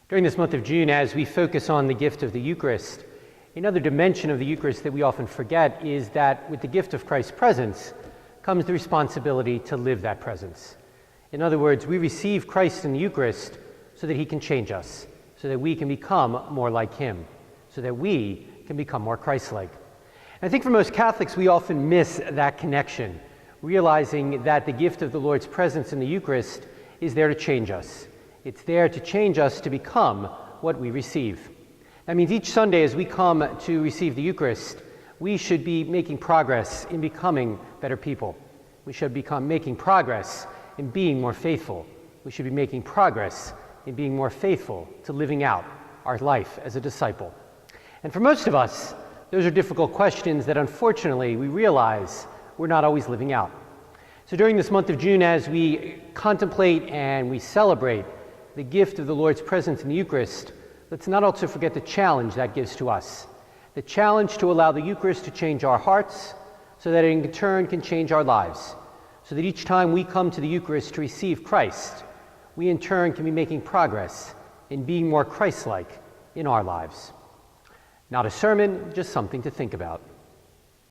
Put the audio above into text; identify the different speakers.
Speaker 1: During this month of June, as we focus on the gift of the Eucharist, another dimension of the Eucharist that we often forget is that with the gift of Christ's presence comes the responsibility to live that presence. In other words, we receive Christ in the Eucharist so that he can change us, so that we can become more like him, so that we can become more Christ-like. And I think for most Catholics, we often miss that connection, realizing that the gift of the Lord's presence in the Eucharist is there to change us. It's there to change us to become what we receive. That means each Sunday as we come to receive the Eucharist, we should be making progress in becoming better people. We should making progress in being more faithful. We should be making progress in being more faithful to living out our life as a disciple. And for most of us, those are difficult questions that unfortunately we realize we're not always living out. So during this month of June, as we contemplate and we celebrate the gift of the Lord's presence in the Eucharist, let's not also forget the challenge that gives to us. The challenge to allow the Eucharist to change our hearts so that it in turn can change our lives. So that each time we come to the Eucharist to receive Christ, we in turn can be making progress in being more Christ-like in our lives. Not a sermon, just something to think about.